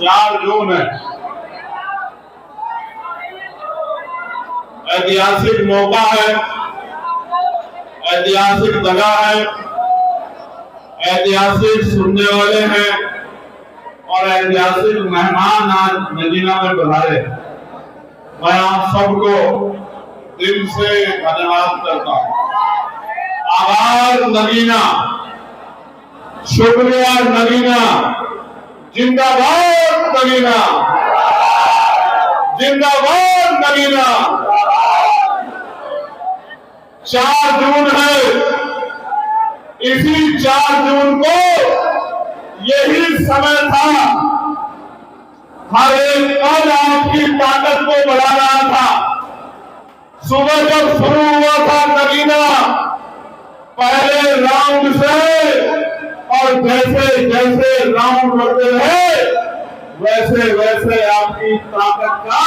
4 जून है, ऐतिहासिक मौका है, ऐतिहासिक जगह है, ऐतिहासिक सुनने वाले हैं और ऐतिहासिक मेहमान आज नगीना में पधारे। मैं आप सबको दिल से धन्यवाद करता हूं। आभार नगीना, शुक्रिया नगीना, जिंदाबाद नगीना, जिंदाबाद नगीना। 4 जून है, इसी 4 जून को यही समय था, हर एक पल आपकी ताकत को बढ़ा रहा था। सुबह जब शुरू हुआ था नगीना, पहले राउंड से और जैसे जैसे राउंड बढ़ते रहे वैसे वैसे आपकी ताकत का,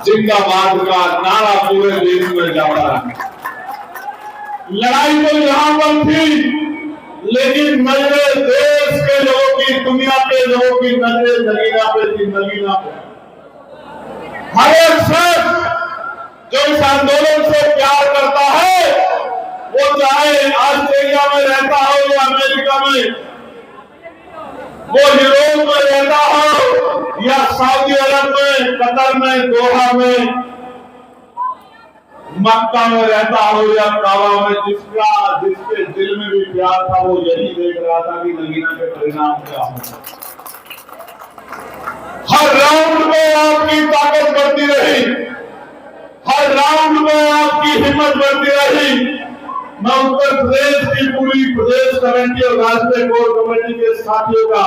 जिंदाबाद का नारा पूरे देश में जा रहा है। लड़ाई तो यहां पर थी, लेकिन नजरें देश के लोगों की, दुनिया के लोगों की नजरें नगीना पे थी, नगीना पे। हर एक शख्स जो इस आंदोलन से प्यार करता है, वो चाहे ऑस्ट्रेलिया में रहता हो या अमेरिका में, वो यूरोप में रहता हो या सऊदी अरब में, कतर में, दोहा में, मक्का में रहता हो या काबा में, जिसके दिल में भी प्यार था, वो यही देख रहा था कि नगीना के परिणाम क्या होंगे। हर राउंड में आपकी ताकत बढ़ती रही, हर राउंड में आपकी हिम्मत बढ़ती रही। मैं उत्तर प्रदेश की पूरी प्रदेश कमेटी और राष्ट्रीय कोर कमेटी के साथियों का,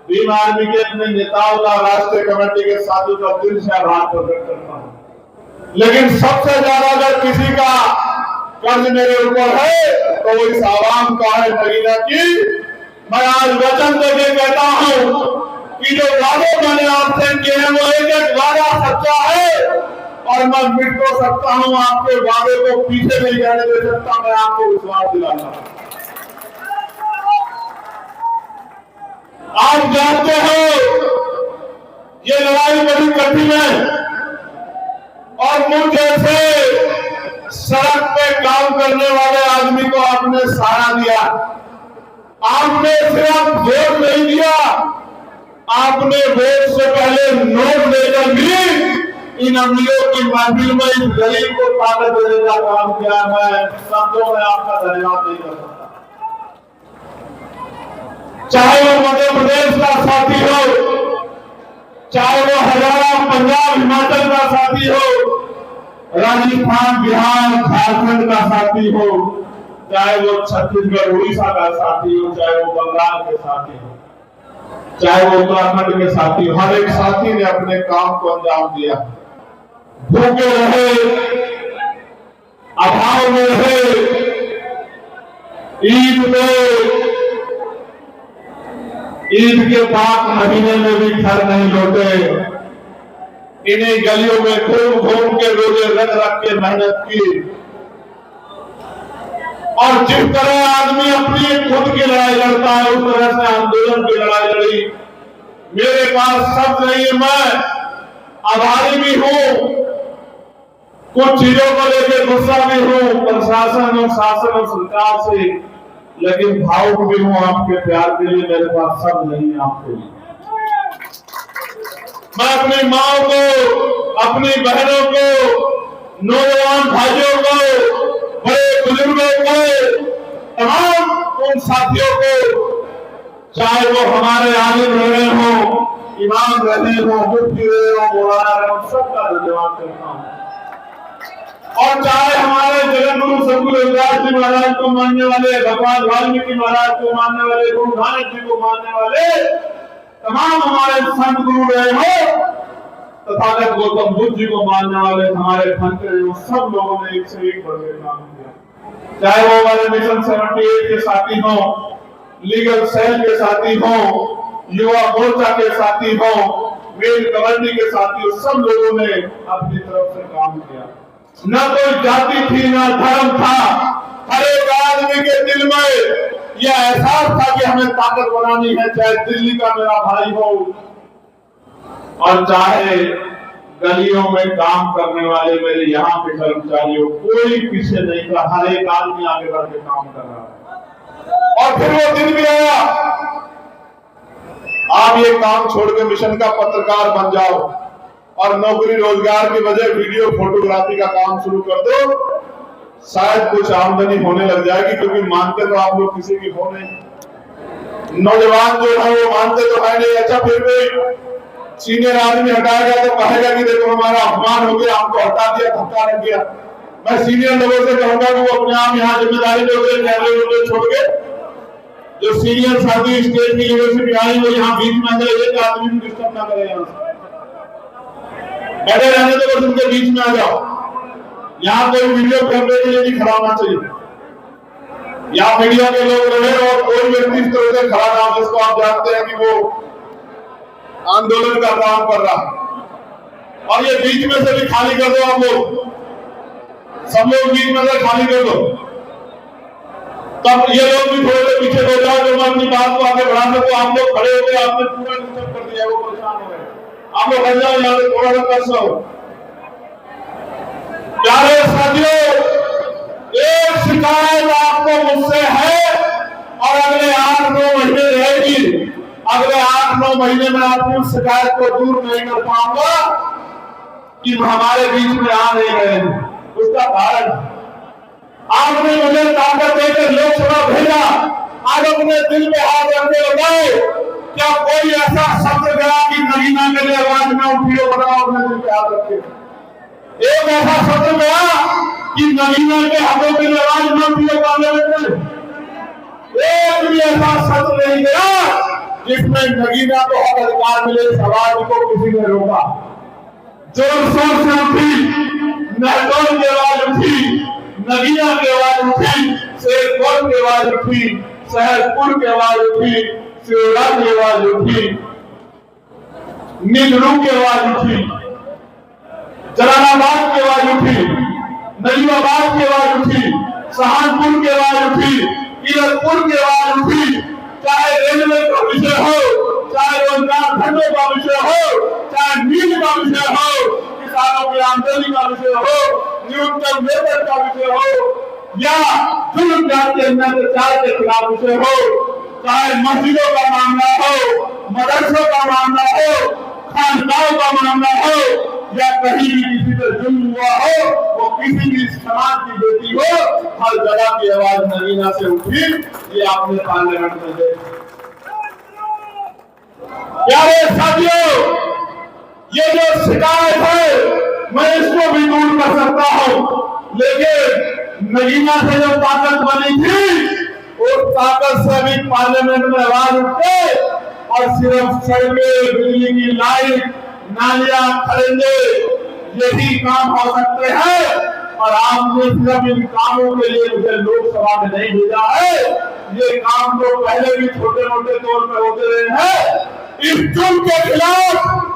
भीम आर्मी के अपने नेताओं का, राष्ट्रीय कमेटी के साथियों का दिल से आभार प्रकट करता हूं। लेकिन सबसे ज्यादा अगर किसी का कर्ज मेरे ऊपर है तो वो इस आवाम का है, नगीना की। मैं आज वचन देके कहता हूं कि जो वादे मैंने आपसे किए हैं वो एक एक वादा सच्चा है, और मैं मिट तो सकता हूं, आपके वादे को पीछे नहीं जाने दे सकता। मैं आपको विश्वास दिलाता हूं। आप जानते हो ये लड़ाई बड़ी कठिन है, और मुझ जैसे सड़क पे काम करने वाले आदमी को आपने सहारा दिया। आपने सिर्फ वोट नहीं दिया, आपने वोट से पहले नोट देकर भी इन अमीरों की महफिल में इस गरीब को ताकत देने का काम किया। मैं शब्दों में आपका धन्यवाद नहीं कर सकता। चाहे वो मध्य प्रदेश का साथी हो, चाहे वो हरियाणा, पंजाब, हिमाचल का साथी हो, राजस्थान, बिहार, झारखंड का साथी हो, चाहे वो छत्तीसगढ़, उड़ीसा का साथी हो, चाहे वो बंगाल के साथी हो, चाहे वो उत्तराखंड के साथी हो, हर एक साथी ने अपने काम को अंजाम दिया। भूखे रहे, अभाव में रहे, ईद के 5 महीने में भी घर नहीं लौटे। इन्हीं गलियों में घूम घूम के रोजे रख के मेहनत की, और जिस तरह आदमी अपनी खुद की लड़ाई लड़ता है, उस तरह से आंदोलन की लड़ाई लड़ी। मेरे पास शब्द नहीं है, मैं आभारी भी हूं, कुछ चीजों को लेकर गुस्सा भी हूं प्रशासन और शासन और सरकार से, लेकिन भावुक भी हूं आपके प्यार के लिए। मेरे पास शब्द नहीं है आपके लिए। मैं अपनी माओ को, अपनी बहनों को, नौजवान भाइयों को, बड़े बुजुर्गों को, तमाम उन साथियों को, चाहे वो हमारे आलिम रहे हो, इमाम रहे हो, मुफ्ती रहे हो, मौलाना रहे हो, सबका धन्यवाद करता हूं। और चाहे हमारे जगतगुरु सदगुरु रविदास जी महाराज को मानने वाले, भगवान वाल्मीकि महाराज को मानने वाले, गुरु नानक जी को मानने वाले तमाम हमारे संत गुरु रहे हो, तथागत गौतम बुद्ध जी को मानने वाले हमारे भक्त रहे हो, सब लोगों ने एक से एक बढ़ के काम किया। चाहे वो हमारे मिशन 78 के साथी हो, लीगल सेल के साथी हो, युवा मोर्चा के साथी हो, मेल कमेटी के साथी हो, सब लोगों ने अपनी तरफ से काम किया। न कोई जाति थी, न धर्म था, हर एक आदमी के दिल में यह एहसास था कि हमें ताकत बनानी है, चाहे दिल्ली का मेरा भाई हो और चाहे गलियों में काम करने वाले मेरे यहाँ के कर्मचारी हो, कोई पीछे नहीं था। हर एक आदमी आगे बढ़ के काम कर रहा है। और फिर वो दिन भी आया, आप ये काम छोड़ के मिशन का पत्रकार बन जाओ और नौकरी रोजगार की वजह वीडियो फोटोग्राफी का काम शुरू कर दो, शायद कुछ आमदनी होने लग जाएगी, क्योंकि मानते तो आप लोग किसी की हो नहीं। नौजवान जो है वो मानते तो है नहीं। अच्छा, फिर भी सीनियर आदमी हटाएगा तो कहेगा कि देखो हमारा अपमान हो गया, हमको हटा दिया, धक्का लग गया। मैं सीनियर लोगों से कहूंगा कि वो अपने आप यहाँ जिम्मेदारी लोग छोड़ के, जो सीनियर साथी स्टेट की यूनिवर्सिटी आई वो यहाँ बीच में आ जाए, एक आदमी भी डिस्टर्ब ना करे। यहाँ से बैठे रहने तो बस उनके बीच में आ जाओ। यहाँ कोई वीडियो कैमरे के लिए नहीं खड़ा होना चाहिए। यहाँ मीडिया के लोग रहे और कोई व्यक्ति इस तरह से खड़ा ना हो जिसको आप जानते हैं कि वो आंदोलन का काम कर रहा है। और ये बीच में से भी खाली कर दो, आप लोग सब लोग बीच में से खाली कर दो, तब ये लोग भी थोड़े से पीछे हो जाओ। जो मैं अपनी बात को आगे बढ़ा सकूं, आप लोग खड़े हो गए, आपने पूरा डिस्टर्ब कर दिया, वो परेशान हो गए। आप लोग हट जाओ यहाँ से, थोड़ा सा कस हो। प्यारे साथियों, एक शिकायत आपको मुझसे है और अगले 8-9 महीने रहेगी। अगले 8-9 महीने में आपकी उस शिकायत को दूर नहीं कर पाऊंगा कि हमारे बीच में आ नहीं रहे। उसका कारण आपने मुझे ताकत देकर लोकसभा भेजा, आज अपने दिल में हाथ रखते बताओ, क्या कोई ऐसा शब्द गया कि नगीना के लिए आवाज में उठियो? बताओ, अपने दिल पे हाथ रखे। एक ऐसा शब्द गया कि नगीना के हाथों के लिए आवाज में उठियो पार्लियामेंट में? एक भी ऐसा शब्द नहीं गया जिसमें नगीना को हक अधिकार मिले। इस आवाज को किसी ने रोका? जोर शोर से उठी, महतौल की आवाज उठी, नगीना की आवाज उठी, शेरपुर की आवाज उठी, सहसपुर की आवाज उठी, सिरोड़ा की आवाज उठी, निगरू की आवाज उठी, जलालाबाद की आवाज उठी, नजीबाबाद की आवाज उठी, सहारनपुर की आवाज उठी, कीरतपुर की आवाज उठी। चाहे रेलवे का विषय हो, चाहे रोजगार धंधों का विषय हो, चाहे नील का विषय हो, किसानों की आमदनी का विषय हो, न्यूनतम वेतन का विषय हो, या जुल्म जाति अत्याचार के खिलाफ विषय हो, चाहे मस्जिदों का मामला हो, मदरसों का मामला हो, खानकाहों का मामला हो, या कहीं भी किसी पर जुल्म हुआ हो, वो किसी भी समाज की बेटी हो, हर जगह की आवाज नगीना से उठी। ये आपने पार्लियामेंट में देखा। प्यारे साथियों, ये जो शिकायत है मैं इसको भी दूर कर सकता हूं, लेकिन नगीना से जो ताकत बनी थी उस ताकत से भी पार्लियामेंट में आवाज उठे और सिर्फ सड़कें, बिजली की लाइट, नालियां, खरेंगे, यही काम हो सकते हैं। और आपने सिर्फ इन कामों के लिए मुझे लोकसभा में नहीं भेजा है, ये काम तो पहले भी छोटे मोटे तौर पर होते रहे हैं। इस जुल्म के खिलाफ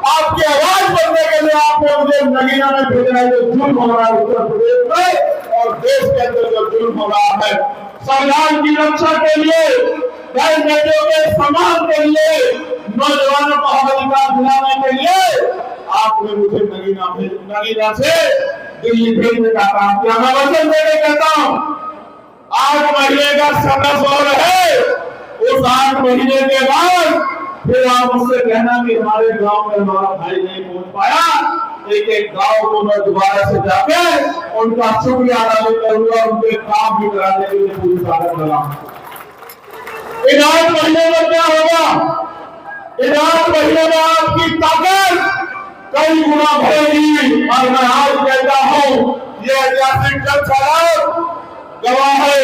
आपकी आवाज बनने के लिए आपने मुझे नगीना में भेजा है। जो जुल्म हो रहा है उत्तर प्रदेश में और देश के अंदर जो जुल्म हो रहा है, संविधान की रक्षा के लिए, बहन बेटियों के सम्मान के लिए, नौजवानों को हक अधिकार दिलाने के लिए आपने मुझे नगीना से दिल्ली भेजने का काम किया। मैं वचन देने कहता हूँ, 8 महीने का समय और है। उस 8 महीने के बाद फिर आप मुझसे कहना कि हमारे गांव में हमारा भाई नहीं पहुंच पाया। एक एक गांव को मैं दोबारा से जाके उनका शुक्रिया अदा करूंगा, उनके काम भी कराने के लिए पूरी ताकत लगाऊंगा। इन 8 महीने में क्या होगा? इन 8 महीने में आपकी ताकत कई गुना बढ़ेगी। और मैं आज कहता हूं, ये ऐतिहासिक चल गवाह है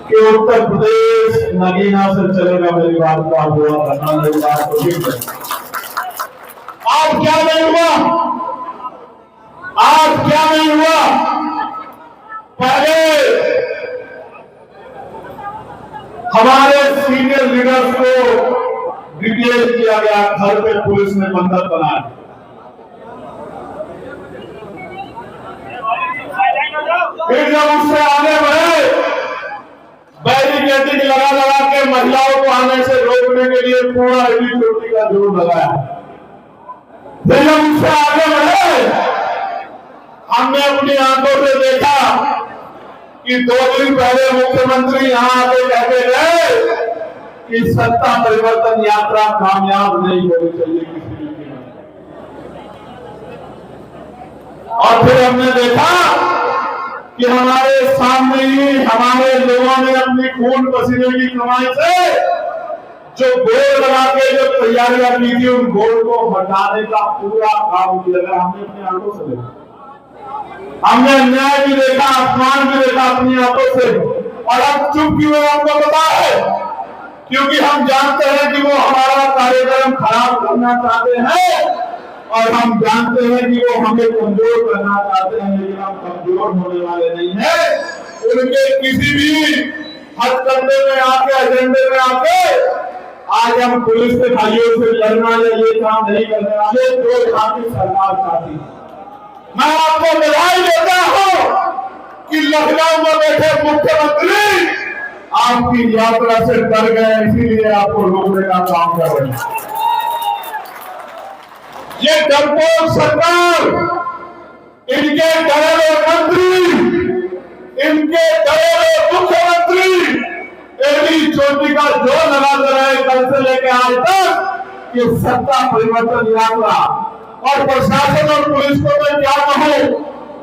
कि उत्तर प्रदेश नगीना से चलेगा। मेरी बात को आप हुआ रखना, मेरी बात को ठीक है। आज क्या नहीं हुआ? आज क्या नहीं हुआ? पहले हमारे सीनियर लीडर्स को डिटेल किया गया, घर पे पुलिस ने बंधक बनाया। फिर जब उससे आगे बढ़े बैरिकेडिंग लगा लगा के महिलाओं को आने से रोकने के लिए पूरा चोटी का जोर लगाया। फिर हम उससे आगे बढ़े, हमने अपनी आंखों से देखा कि 2 दिन पहले मुख्यमंत्री यहाँ आके कहते गए कि सत्ता परिवर्तन यात्रा कामयाब नहीं होनी चाहिए किसी भी कीमत। और फिर हमने देखा कि हमारे सामने ही हमारे लोगों ने अपनी खून पसीने की कमाई से जो गोल लगा के जो तैयारियां की थी, उन गोल को हटाने का पूरा काम किया। हमने अपनी आंखों से देखा, हमने अन्याय भी देखा, अपमान भी देखा अपनी आंखों से। और अब चुप क्यों है आपको पता है? क्योंकि हम जानते हैं कि वो हमारा कार्यक्रम खराब करना चाहते हैं और हम जानते हैं कि वो हमें कमजोर करना चाहते हैं, लेकिन हम कमजोर होने वाले नहीं हैं। उनके किसी भी हथकंडे में आके, एजेंडे में आके आज हम पुलिस के भाइयों से लड़ना या ये काम नहीं करने वाले, जो यहाँ की सरकार चाहती है। मैं आपको बधाई देता हूं कि लखनऊ में बैठे मुख्यमंत्री आपकी यात्रा से डर गए, इसीलिए आपको रोकने का काम कर रहे हैं। ये डरपोक सरकार, इनके डरे हुए मंत्री, इनके डरे हुए मुख्यमंत्री एडी चोटी का जोर लगाते रहे कल से लेकर आज तक। ये सत्ता परिवर्तन यात्रा और प्रशासन और पुलिस को मैं क्या कहूं,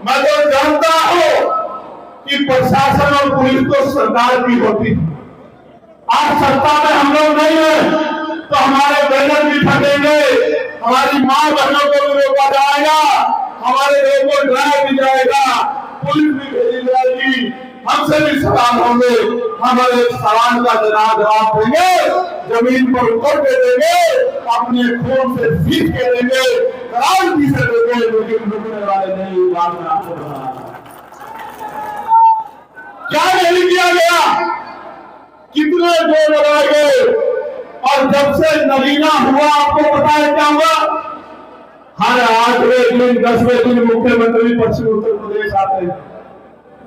मैं तो जानता हूं कि प्रशासन और पुलिस तो सरकार की होती है। आज सत्ता में हम लोग नहीं है तो हमारे बैनर भी फटेंगे, हमारी मां बहनों को भी रोका जाएगा, हमारे लोगों को डराया भी जाएगा, पुलिस भी भेजी जाएगी, हमसे भी सवाल होंगे। हमारे सवाल का जवाब देंगे, जमीन पर उतर के देंगे, अपने खून से सीख के देंगे, क्रांति से देंगे, लेकिन रुकने वाले नहीं। बात में आपको बताना क्या नहीं किया गया, कितने जोर लगाए गए। और जब से नगीना हुआ आपको पता है क्या हुआ? हर 8वें दिन 10वें दिन मुख्यमंत्री पश्चिम उत्तर प्रदेश आते हैं,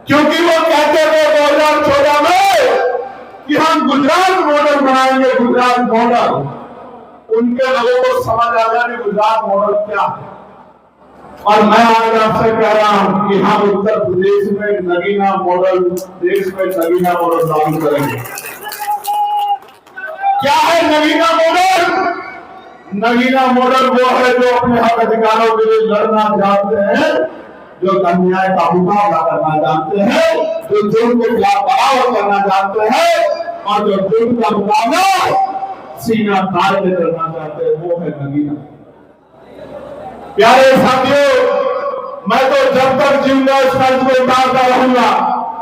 क्योंकि वो कहते थे 2014 में कि हम गुजरात मॉडल बनाएंगे, गुजरात मॉडल। उनके लोगों को समझ आ गया कि गुजरात मॉडल क्या है। और मैं आज आपसे कह रहा हूं कि हम उत्तर प्रदेश में नगीना मॉडल, देश में नगीना मॉडल लागू करेंगे। क्या है नगीना मॉडल? नगीना मॉडल वो है जो अपने हक अधिकारों के लिए लड़ना जानते हैं, जो अन्याय का मुकाबला करना जानते हैं, जो जुर्म के खिलाफ बगावत करना जानते हैं और जो जुर्म का मुकाबला सीना तान के करना चाहते हैं, वो है नगीना। प्यारे साथियों, मैं तो जब तक जीऊंगा इस कर्ज को उतारता रहूंगा,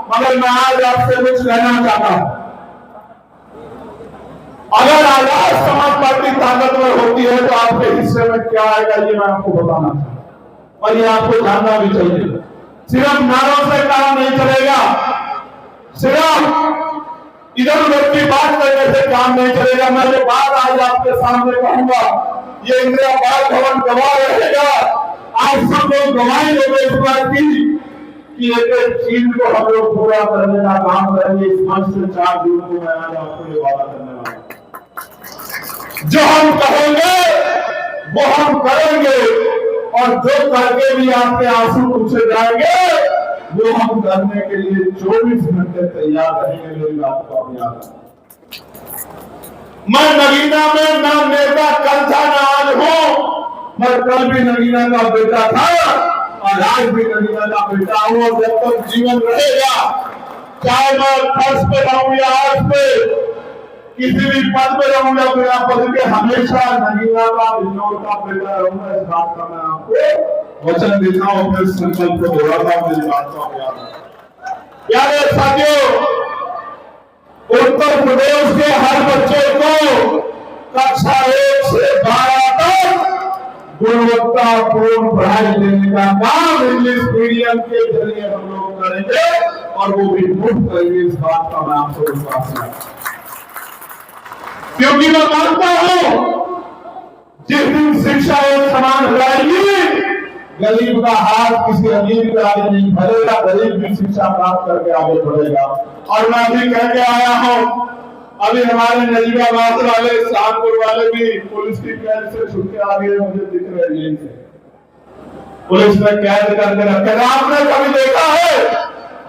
मगर मैं आज आपसे कुछ कहना चाहता हूं। अगर आजाद समाज पार्टी ताकतवर होती है तो आपके हिस्से में क्या आएगा ये मैं आपको बताना चाहता हूं और ये आपको जानना भी चाहिए। सिर्फ नारों से काम नहीं चलेगा, सिर्फ इधर उधर की बात करने से काम नहीं चलेगा। मैं जो बात आज आपके सामने कहूंगा, ये इंदिरा बाल भवन गवाह रहेगा। आज सब लोग गवाही होंगे इस बात की कि एक चीज को हम लोग पूरा करने का काम करेंगे। इस मंच से 4 जून को मैं आज आपको ये वादा करने वाला हूं। जो हम कहेंगे वो हम करेंगे और जो करके भी आपके आंसू पूछे जाएंगे वो हम करने के लिए 24 घंटे तैयार रहेंगे। मेरी बात को आप याद रखें। मैं नगीना में ना नेता कल था ना आज हूं, मैं कल भी नगीना का बेटा था और आज भी नगीना का बेटा हूं। और जब तक जीवन रहेगा, चाहे मैं फर्श पे रहूं या आज पे, किसी भी पद पे रहूंगा, बिना पद के हमेशा नगीना का बिजनौर का बेटा रहूंगा। इस बात का मैं आपको वचन देता हूं, अपने संकल्प को दोहराता हूं। मेरी बात को याद रखें। प्यारे साथियों, उत्तर प्रदेश के हर बच्चे को कक्षा 1 से 12 तक गुणवत्तापूर्ण पढ़ाई देने का काम इंग्लिश मीडियम के जरिए हम लोग करेंगे और वो भी मुफ्त करेंगे। इस बात का मैं आपको विश्वास है, क्योंकि मैं मानता हूं जिस दिन शिक्षा एक समान हो जाएगी, गरीब का हाथ किसी अमीर के आगे नहीं भरेगा, गरीब भी शिक्षा प्राप्त करके आगे बढ़ेगा। और मैं भी कह के आया हूँ, अभी हमारे नजीबाबाद वाले, शाहपुर वाले भी पुलिस की कैद से छूट के आ गए, मुझे दिख रहे हैं। पुलिस ने कैद करके रखे। आपने कभी देखा है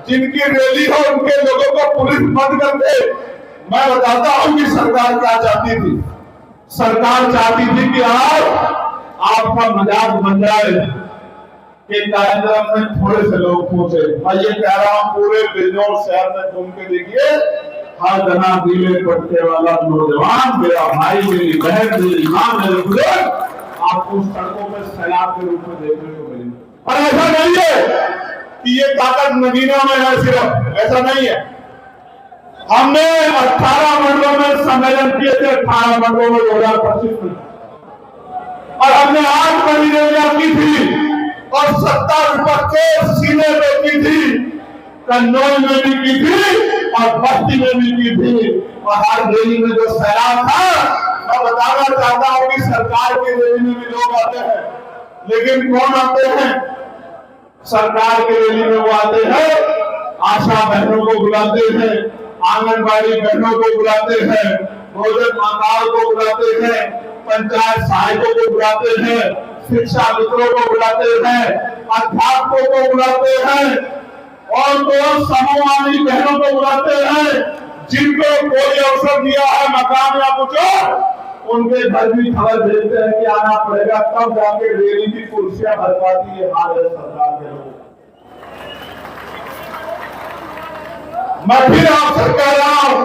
जिनकी रैली हो उनके लोगों को पुलिस बंद कर दे? मैं बताता हूं कि सरकार क्या चाहती थी। सरकार चाहती थी कि आपका मजाक बन जाए कि कार्यक्रम में थोड़े से लोग पूछे। मैं ये कह रहा हूं, पूरे बिजनौर शहर में घूम के देखिए, हर जना दिले पट्टे वाला नौजवान, मेरा भाई, मेरी बहन, मेरी माँ, मेरे बुजुर्ग आपको सड़कों में सैलाब के रूप में देखने को मिलेंगे। और ऐसा नहीं है कि ये ताकत नगीनों में है, सिर्फ ऐसा नहीं है। हमने 18 मंडलों में सम्मेलन किए थे, 18 मंडलों में 2025 में, और हमने 8 परियोजना की थी और 70 विपक्ष के सीने पे की थी, कन्नौज में भी की थी और बस्ती में भी की थी। और हर रैली में जो सैलाब था, मैं बताना चाहता हूं कि सरकार की रैली में भी लोग आते हैं, लेकिन कौन आते हैं? सरकार की रैली में वो आते हैं, आशा बहनों को बुलाते हैं, आंगनबाड़ी बहनों को बुलाते हैं, भोजन माताओं को बुलाते हैं, पंचायत सहायकों को बुलाते हैं, शिक्षा मित्रों को बुलाते हैं, अध्यापकों को बुलाते हैं और तो समूह वाली बहनों को बुलाते हैं। जिनको कोई अवसर दिया है मकान या कुछ, उनके घर भी खबर भेजते हैं कि आना पड़ेगा, तब जाके रैली की कुर्सियां भर पाती है हमारे सरकार के लोग। मैं फिर आपसे कह रहा हूं,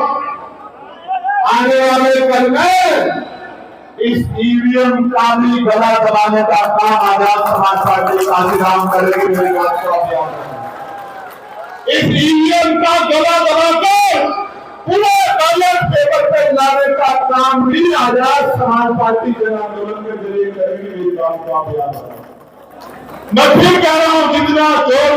आने वाले कल में इस ईवीएम का भी गला दबाने का काम आजाद समाज पार्टी काशीराम करेगी। मेरी बात को आप याद रखें। इस ईवीएम का गला दबाकर पूरे बैलेट पेपर पे लाने का काम भी आजाद समाज पार्टी जन आंदोलन के जरिए करेगी। मेरी बात को आप याद रखें। मैं फिर कह रहा हूं, जितना जोर